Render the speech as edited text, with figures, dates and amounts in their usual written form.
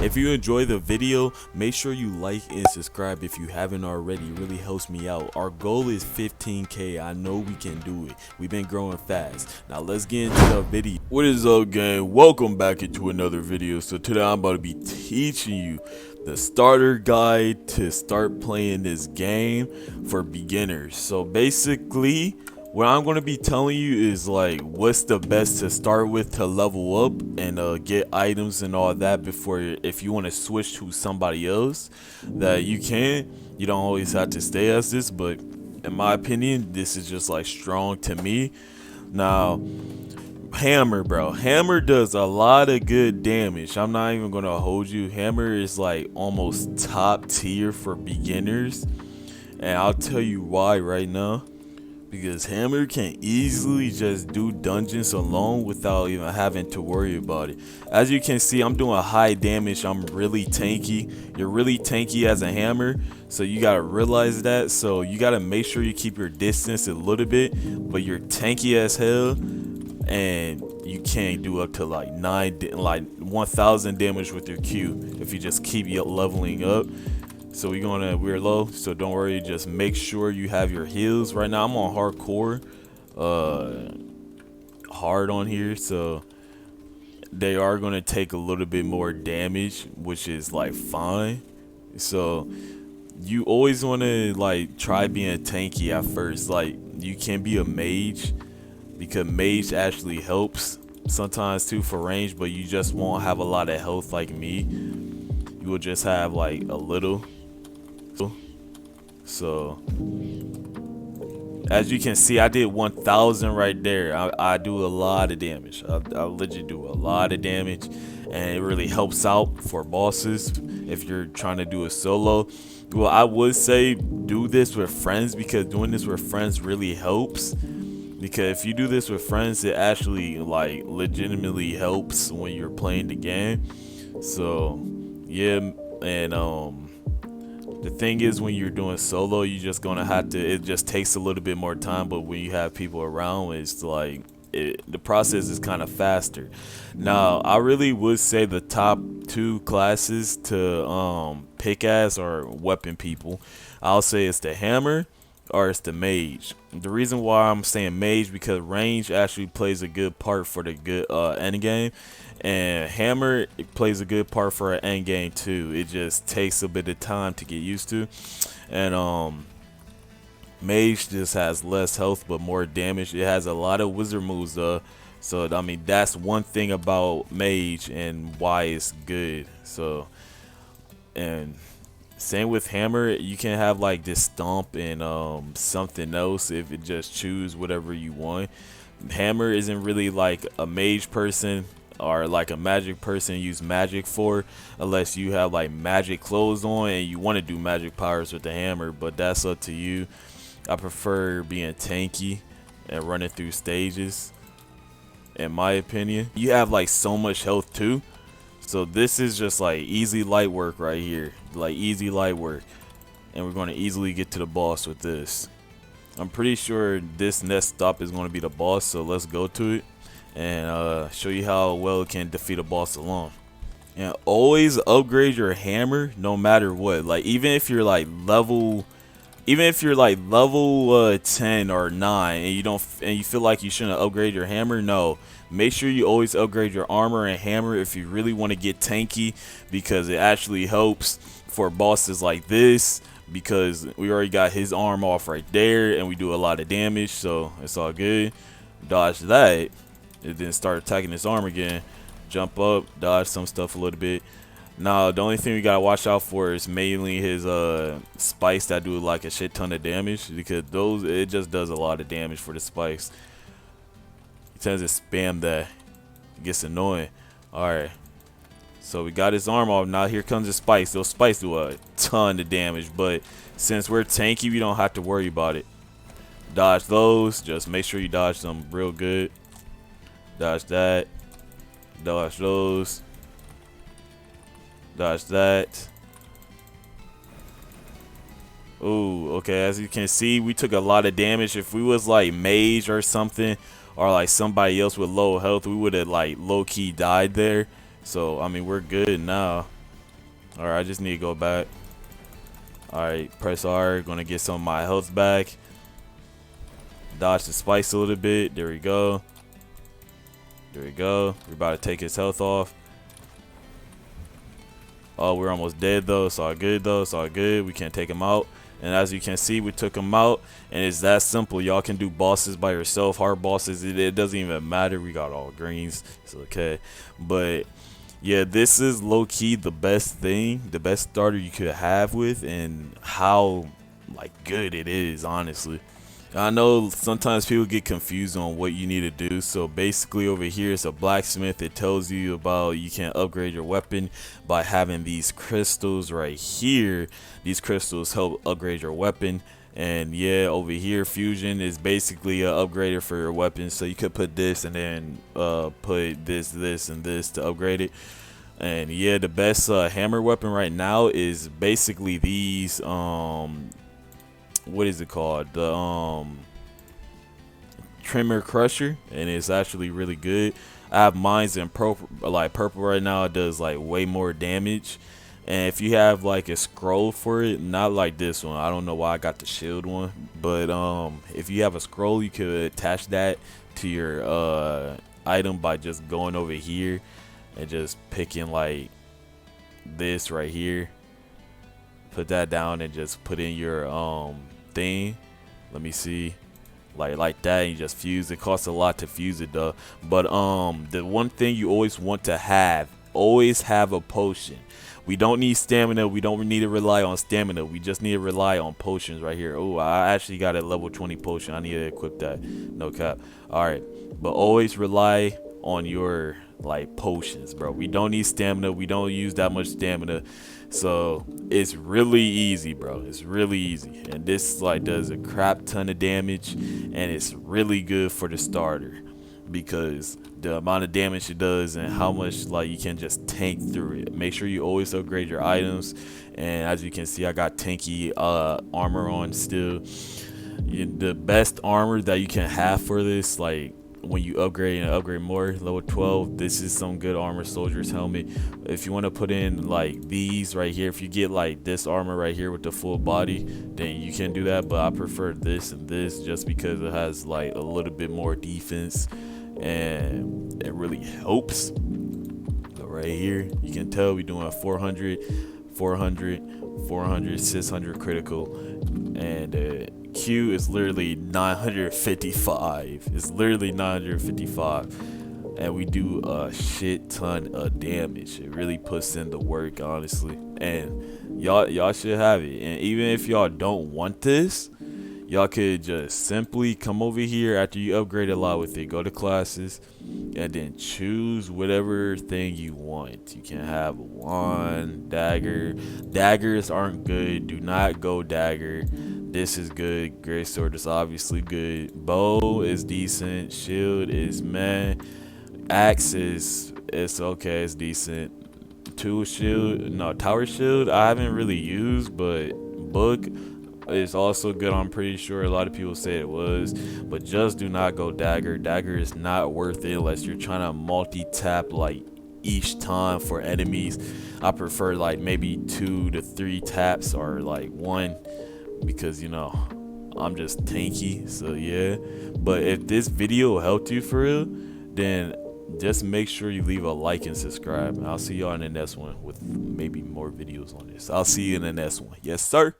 If you enjoy the video, make sure you like and subscribe if you haven't already. It really helps me out. Our goal is 15K. I know we can do it. We've been growing fast. Now let's get into the video. What is up, gang? Welcome back into another video. So today I'm about to be teaching you the starter guide to start playing this game for beginners. So basically, what I'm going to be telling you is like what's the best to start with to level up and get items and all that before, if you want to switch to somebody else, that you can. You don't always have to stay as this, but in my opinion, this is just like strong to me. Now, hammer, bro. Hammer does a lot of good damage. I'm not even going to hold you. Hammer is like almost top tier for beginners. And I'll tell you why right now. Because hammer can easily just do dungeons alone without even having to worry about it. As you can see, I'm doing high damage. I'm really tanky. You're really tanky as a hammer, so you gotta realize that. So you gotta make sure you keep your distance a little bit, but you're tanky as hell, and you can't do up to like 1,000 damage with your Q if you just keep leveling up. So we're low, so don't worry, just make sure you have your heals. Right now I'm on hardcore, hard on here, so they are gonna take a little bit more damage, which is like fine. So you always want to like try being tanky at first. Like, you can be a mage, because mage actually helps sometimes too for range, but you just won't have a lot of health like me. You will just have like a little. So as you can see, I did 1,000 right there. I do a lot of damage. I legit do a lot of damage, and it really helps out for bosses if you're trying to do a solo. Well, I would say do this with friends, because doing this with friends really helps. Because if you do this with friends, it actually like legitimately helps when you're playing the game. So yeah, and the thing is, when you're doing solo, you just gonna have to, it just takes a little bit more time, but when you have people around, it's like the process is kind of faster. Now, I really would say the top two classes to pick as are weapon people. I'll say it's the hammer or it's the mage. The reason why I'm saying mage, because range actually plays a good part for the good end game, and hammer, it plays a good part for an end game too. It just takes a bit of time to get used to. And mage just has less health but more damage. It has a lot of wizard moves though, so I mean that's one thing about mage and why it's good. So, and same with hammer, you can have like this stomp and something else if it just choose whatever you want. Hammer isn't really like a mage person or like a magic person use magic for, unless you have like magic clothes on and you want to do magic powers with the hammer, but that's up to you. I prefer being tanky and running through stages, in my opinion. You have like so much health too, so this is just like easy light work right here, like easy light work, and we're going to easily get to the boss with this. I'm pretty sure this next stop is going to be the boss, so let's go to it and show you how well it can defeat a boss alone. And always upgrade your hammer no matter what. Like, even if you're like level 10 or 9 and you feel like you shouldn't upgrade your hammer, no, make sure you always upgrade your armor and hammer if you really want to get tanky, because it actually helps for bosses like this, because we already got his arm off right there and we do a lot of damage, so it's all good. Dodge that, and then start attacking his arm again. Jump up, dodge some stuff a little bit. Now, the only thing we gotta watch out for is mainly his spikes that do like a shit ton of damage, because those, it just does a lot of damage for the spikes. He tends to spam that. It gets annoying. Alright, so we got his arm off. Now here comes the spikes. Those spikes do a ton of damage, but since we're tanky, we don't have to worry about it. Dodge those. Just make sure you dodge them real good. Dodge that. Dodge those. Dodge that. Ooh, okay, as you can see, we took a lot of damage. If we was like mage or something, or like somebody else with low health, we would have like low-key died there. So I mean, we're good now. All right, I just need to go back. All right, press R. Gonna get some of my health back. Dodge the spikes a little bit. There we go. There we go. We're about to take his health off. Oh, we're almost dead though. It's all good though. It's all good. We can't take him out. And as you can see, we took him out. And it's that simple. Y'all can do bosses by yourself. Hard bosses, it doesn't even matter. We got all greens. It's okay. But yeah, this is low-key the best thing, the best starter you could have with, and how like good it is, honestly. I know sometimes people get confused on what you need to do. So basically over here is a blacksmith. It tells you about you can upgrade your weapon by having these crystals right here. These crystals help upgrade your weapon. And yeah, over here fusion is basically a upgrader for your weapon. So you could put this and then put this, and this to upgrade it. And yeah, the best hammer weapon right now is basically these what is it called, the trimmer crusher, and it's actually really good. I have mines in purple right now. It does like way more damage. And if you have like a scroll for it, not like this one, I don't know why I got the shield one, but if you have a scroll, you could attach that to your item by just going over here and just picking like this right here, put that down and just put in your thing. Let me see, like that, and you just fuse. It costs a lot to fuse it though. But the one thing you always want to have, always have a potion. We don't need stamina. We don't need to rely on stamina. We just need to rely on potions right here. Oh, I actually got a level 20 potion. I need to equip that. No cap. All right, but always rely on your like potions, bro. We don't need stamina. We don't use that much stamina. So it's really easy, bro. It's really easy. And this like does a crap ton of damage, and it's really good for the starter because the amount of damage it does and how much like you can just tank through it. Make sure you always upgrade your items. And as you can see, I got tanky armor on still. The best armor that you can have for this, like when you upgrade and upgrade more, level 12, this is some good armor soldier's helmet. If you want to put in like these right here, if you get like this armor right here with the full body, then you can do that. But I prefer this and this just because it has like a little bit more defense and it really helps. So right here you can tell we're doing 400 600 critical, and Q is literally 955. It's literally 955, and we do a shit ton of damage. It really puts in the work, honestly, and y'all should have it. And even if y'all don't want this, y'all could just simply come over here after you upgrade a lot with it, go to classes, and then choose whatever thing you want. You can have a wand, dagger. Daggers aren't good. Do not go dagger. This is good. Great sword is obviously good. Bow is decent. Shield is meh. Axe is, it's okay. It's decent. Tower shield I haven't really used, but book is also good. I'm pretty sure a lot of people say it was, but just do not go dagger. Dagger is not worth it unless you're trying to multi-tap like each time for enemies. I prefer like maybe 2 to 3 taps or like 1, because you know I'm just tanky. So yeah, but if this video helped you for real, then just make sure you leave a like and subscribe. I'll see y'all in the next one with maybe more videos on this. I'll see you in the next one. Yes sir.